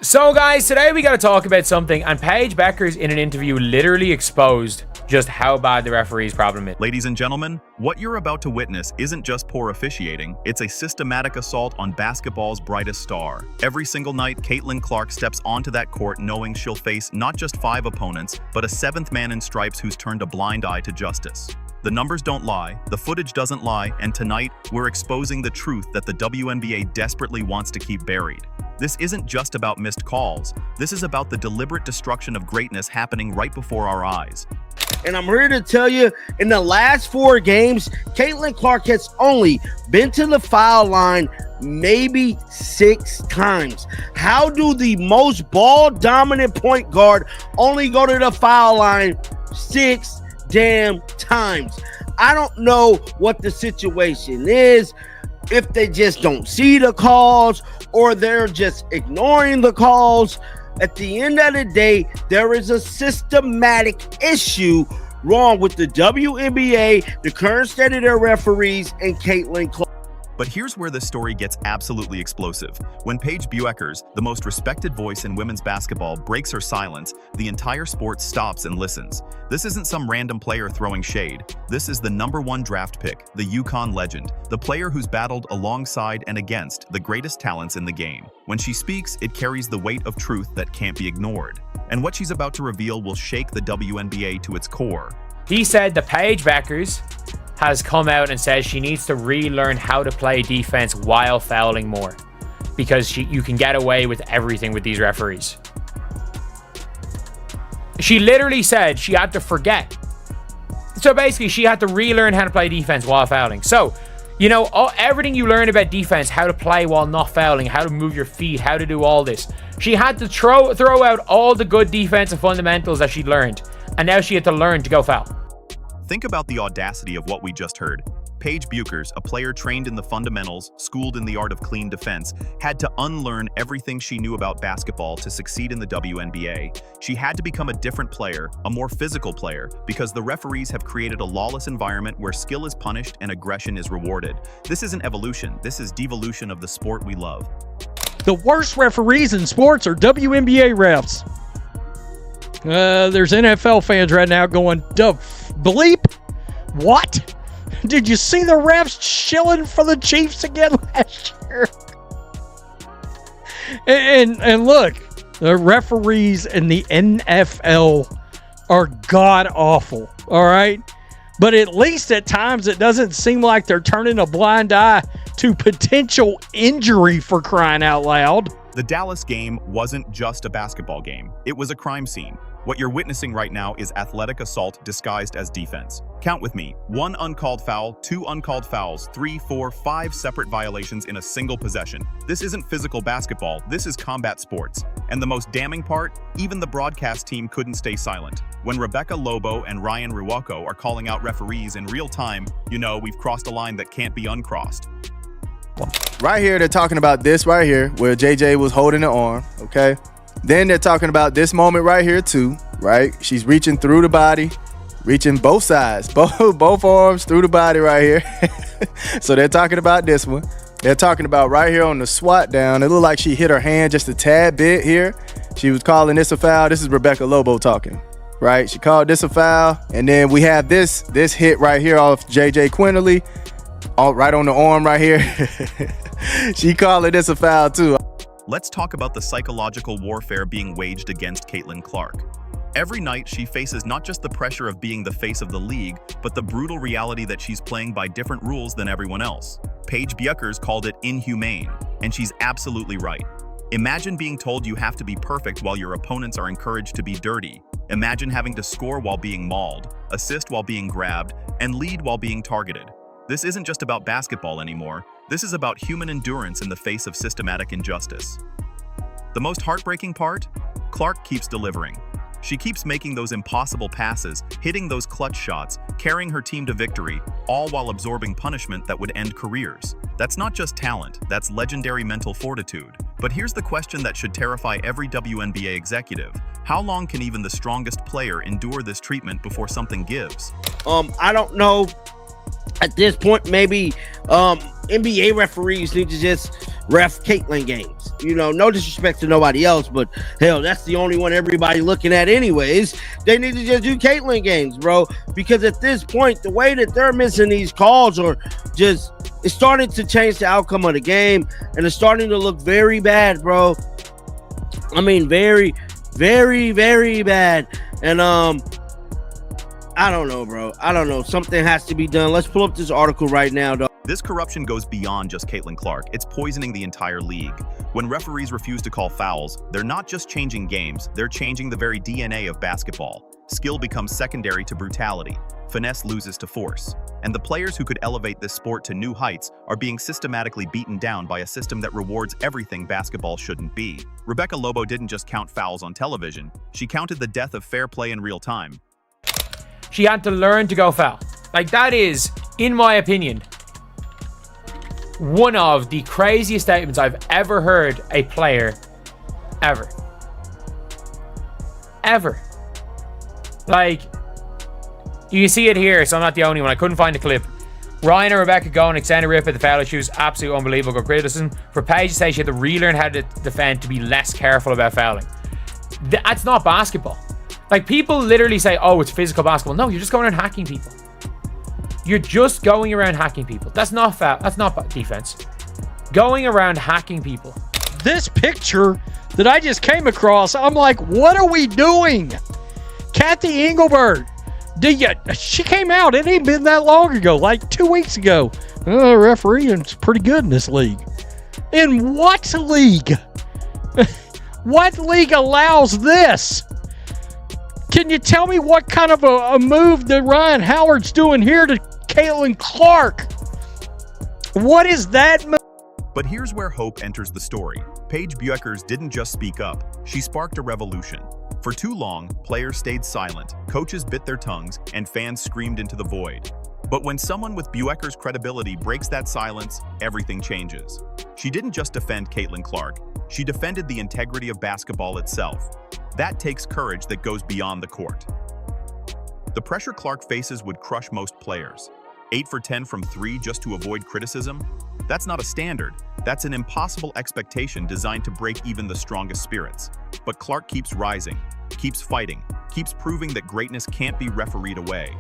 So guys, today we got to talk about something, and Paige Beckers in an interview literally exposed just how bad the referee's problem is. Ladies and gentlemen, what you're about to witness isn't just poor officiating, it's a systematic assault on basketball's brightest star. Every single night, Caitlin Clark steps onto that court knowing she'll face not just 5 opponents, but a 7th man in stripes who's turned a blind eye to justice. The numbers don't lie, the footage doesn't lie, and tonight, we're exposing the truth that the WNBA desperately wants to keep buried. This isn't just about missed calls, this is about the deliberate destruction of greatness happening right before our eyes. And I'm here to tell you, in the last 4 games, Caitlin Clark has only been to the foul line maybe 6 times. How do the most ball-dominant point guard only go to the foul line 6 damn times? I don't know what the situation is, if they just don't see the calls or they're just ignoring the calls. At the end of the day, there is a systematic issue wrong with the WNBA, the current state of their referees, and Caitlin Clark. But here's where this story gets absolutely explosive. When Paige Beckers, the most respected voice in women's basketball, breaks her silence, the entire sport stops and listens. This isn't some random player throwing shade. This is the #1 draft pick, the UConn legend, the player who's battled alongside and against the greatest talents in the game. When she speaks, it carries the weight of truth that can't be ignored. And what she's about to reveal will shake the WNBA to its core. He said that Paige Beckers has come out and says she needs to relearn how to play defense while fouling more, because you can get away with everything with these referees. She literally said she had to forget. So basically, she had to relearn how to play defense while fouling. So, you know, everything you learn about defense, how to play while not fouling, how to move your feet, how to do all this, she had to throw out all the good defensive fundamentals that she'd learned, and now she had to learn to go foul. Think about the audacity of what we just heard. Paige Beckers, a player trained in the fundamentals, schooled in the art of clean defense, had to unlearn everything she knew about basketball to succeed in the WNBA. She had to become a different player, a more physical player, because the referees have created a lawless environment where skill is punished and aggression is rewarded. This isn't evolution, this is devolution of the sport we love. The worst referees in sports are WNBA refs. There's NFL fans right now going, bleep? What? Did you see the refs chilling for the Chiefs again last year? And look, the referees in the NFL are god-awful, all right? But at least at times it doesn't seem like they're turning a blind eye to potential injury, for crying out loud. The Dallas game wasn't just a basketball game, it was a crime scene. What you're witnessing right now is athletic assault disguised as defense. Count with me: 1 uncalled foul, 2 uncalled fouls, 3, 4, 5 separate violations in a single possession. This isn't physical basketball, this is combat sports. And the most damning part, even the broadcast team couldn't stay silent. When Rebecca Lobo and Ryan Ruocco are calling out referees in real time, you know we've crossed a line that can't be uncrossed. Right here, they're talking about this right here, where JJ was holding the arm, okay? Then they're talking about this moment right here too, right? She's reaching through the body, reaching both sides, both arms through the body right here. So they're talking about this one. They're talking about right here on the swat down. It looked like she hit her hand just a tad bit here. She was calling this a foul. This is Rebecca Lobo talking, right? She called this a foul. And then we have this hit right here off JJ Quinterly, right on the arm right here. She calling this a foul too. Let's talk about the psychological warfare being waged against Caitlin Clark. Every night, she faces not just the pressure of being the face of the league, but the brutal reality that she's playing by different rules than everyone else. Paige Beckers called it inhumane, and she's absolutely right. Imagine being told you have to be perfect while your opponents are encouraged to be dirty. Imagine having to score while being mauled, assist while being grabbed, and lead while being targeted. This isn't just about basketball anymore. This is about human endurance in the face of systematic injustice. The most heartbreaking part? Clark keeps delivering. She keeps making those impossible passes, hitting those clutch shots, carrying her team to victory, all while absorbing punishment that would end careers. That's not just talent, that's legendary mental fortitude. But here's the question that should terrify every WNBA executive. How long can even the strongest player endure this treatment before something gives? I don't know. At this point, maybe NBA referees need to just ref Caitlyn games. You know, no disrespect to nobody else, but hell, that's the only one everybody looking at anyways. They need to just do Caitlyn games, bro, because at this point, the way that they're missing these calls are just, it's starting to change the outcome of the game, and it's starting to look very bad, bro. I mean, very, very, very bad. And I don't know, bro. I don't know. Something has to be done. Let's pull up this article right now, dog. This corruption goes beyond just Caitlin Clark. It's poisoning the entire league. When referees refuse to call fouls, they're not just changing games, they're changing the very DNA of basketball. Skill becomes secondary to brutality. Finesse loses to force. And the players who could elevate this sport to new heights are being systematically beaten down by a system that rewards everything basketball shouldn't be. Rebecca Lobo didn't just count fouls on television, she counted the death of fair play in real time. She had to learn to go foul. Like, that is, in my opinion, one of the craziest statements I've ever heard a player ever. Like, you can see it here, so I'm not the only one. I couldn't find the clip. Ryan and Rebecca go and extend a rip at the foul. She was absolutely unbelievable. Criticism for Paige to say she had to relearn how to defend to be less careful about fouling. That's not basketball. Like, people literally say, oh, it's physical basketball. No, you're just going around hacking people. You're just going around hacking people. That's not foul. That's not defense. Going around hacking people. This picture that I just came across, I'm like, what are we doing? Kathy Engelbert. She came out. It ain't been that long ago, like 2 weeks ago. Refereeing's pretty good in this league. In what league? What league allows this? Can you tell me what kind of a move that Ryan Howard's doing here to Caitlin Clark? What is that move? But here's where hope enters the story. Paige Bueckers didn't just speak up, she sparked a revolution. For too long, players stayed silent, coaches bit their tongues, and fans screamed into the void. But when someone with Bueckers' credibility breaks that silence, everything changes. She didn't just defend Caitlin Clark, she defended the integrity of basketball itself. That takes courage that goes beyond the court. The pressure Clark faces would crush most players. 8 for 10 from 3 just to avoid criticism? That's not a standard. That's an impossible expectation designed to break even the strongest spirits. But Clark keeps rising, keeps fighting, keeps proving that greatness can't be refereed away.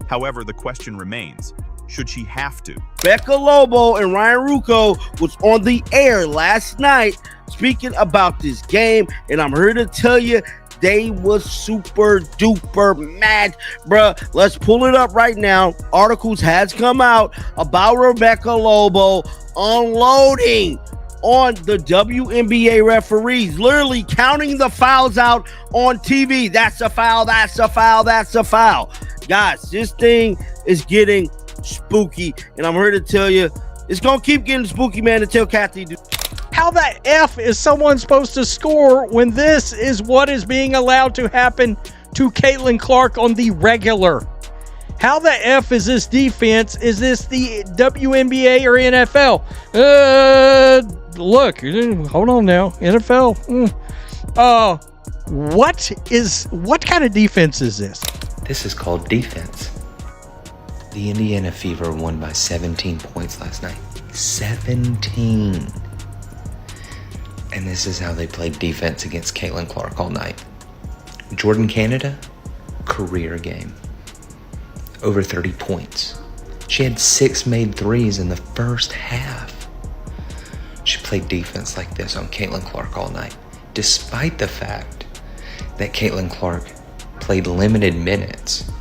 However, the question remains, should she have to? Rebecca Lobo and Ryan Ruocco was on the air last night speaking about this game, and I'm here to tell you they was super duper mad, bruh. Let's pull it up right now. Articles has come out about Rebecca Lobo unloading on the WNBA referees, literally counting the fouls out on TV. That's a foul, that's a foul, that's a foul. Guys, this thing is getting spooky, and I'm here to tell you, it's gonna keep getting spooky, man, until Kathy do. How the F is someone supposed to score when this is what is being allowed to happen to Caitlin Clark on the regular? How the F is this defense? Is this the WNBA or NFL? Look, hold on now. NFL. What kind of defense is this? This is called defense. The Indiana Fever won by 17 points last night. 17. And this is how they played defense against Caitlin Clark all night. Jordan Canada, career game. Over 30 points. She had 6 made threes in the first half. She played defense like this on Caitlin Clark all night, despite the fact that Caitlin Clark played limited minutes.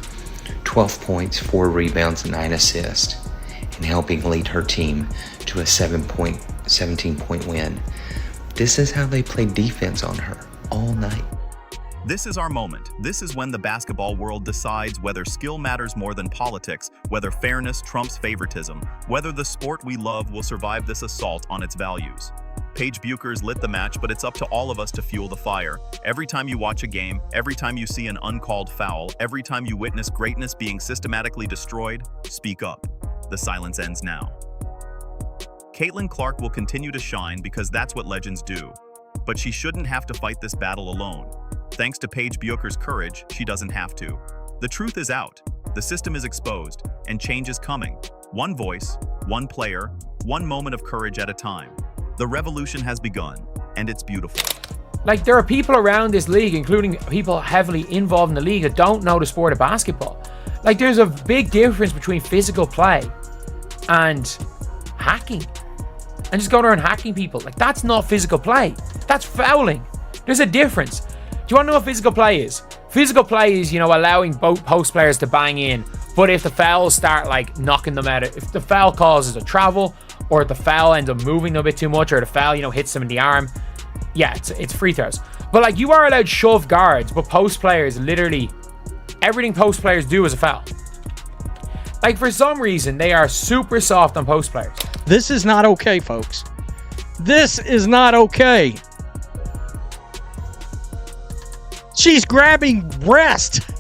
12 points, 4 rebounds, 9 assists, and helping lead her team to a 17-point win. This is how they played defense on her all night. This is our moment. This is when the basketball world decides whether skill matters more than politics, whether fairness trumps favoritism, whether the sport we love will survive this assault on its values. Paige Bueckers lit the match, but it's up to all of us to fuel the fire. Every time you watch a game, every time you see an uncalled foul, every time you witness greatness being systematically destroyed, speak up. The silence ends now. Caitlin Clark will continue to shine because that's what legends do. But she shouldn't have to fight this battle alone. Thanks to Paige Bueckers' courage, she doesn't have to. The truth is out, the system is exposed, and change is coming. One voice, one player, one moment of courage at a time. The revolution has begun, and it's beautiful. Like, there are people around this league, including people heavily involved in the league, that don't know the sport of basketball. Like, there's a big difference between physical play and hacking. And just going around hacking people. Like, that's not physical play. That's fouling. There's a difference. Do you want to know what physical play is? Physical play is, you know, allowing both post players to bang in. But if the fouls start, like, knocking them out, if the foul causes a travel, or if the foul ends up moving them a bit too much, or the foul, you know, hits them in the arm, yeah, it's free throws. But, like, you are allowed shove guards, but post players, literally, everything post players do is a foul. Like, for some reason, they are super soft on post players. This is not okay, folks. This is not okay. She's grabbing breast.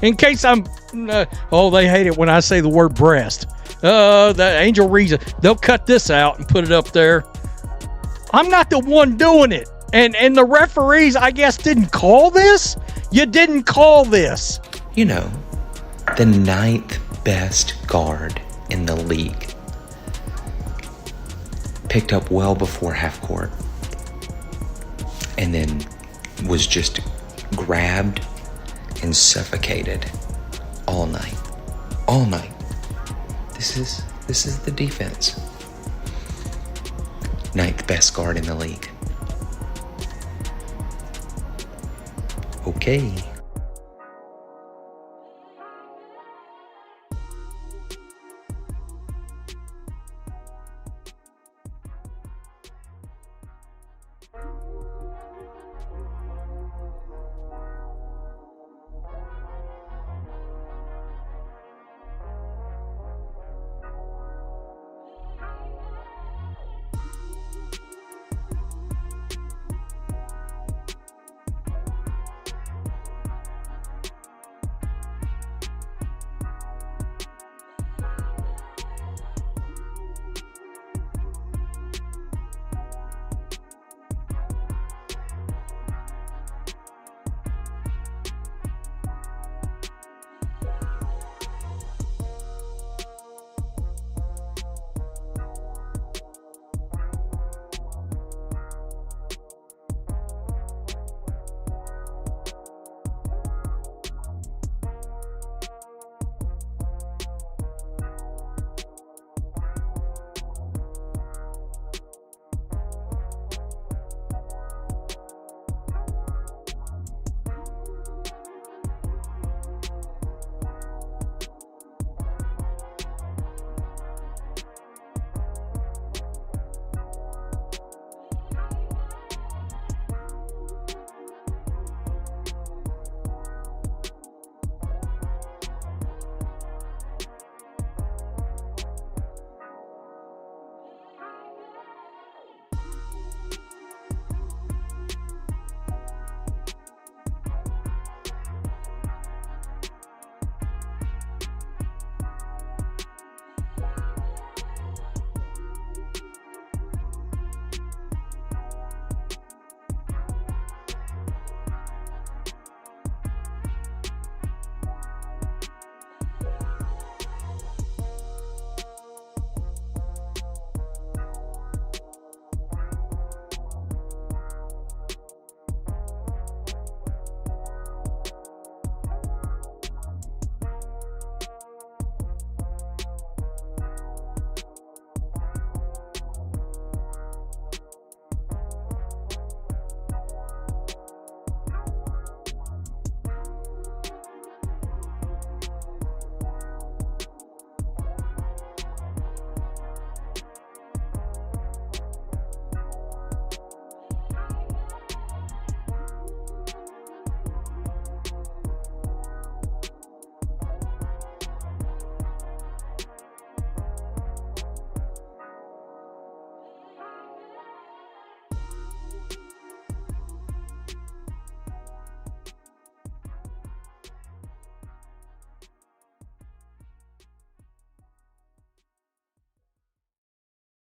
In case I'm... they hate it when I say the word breast. The Angel Reason. They'll cut this out and put it up there. I'm not the one doing it. And the referees, I guess, didn't call this? You didn't call this. You know, the 9th best guard in the league. Picked up well before half court. And then was just grabbed and suffocated all night. All night. This is the defense. 9th best guard in the league. Okay.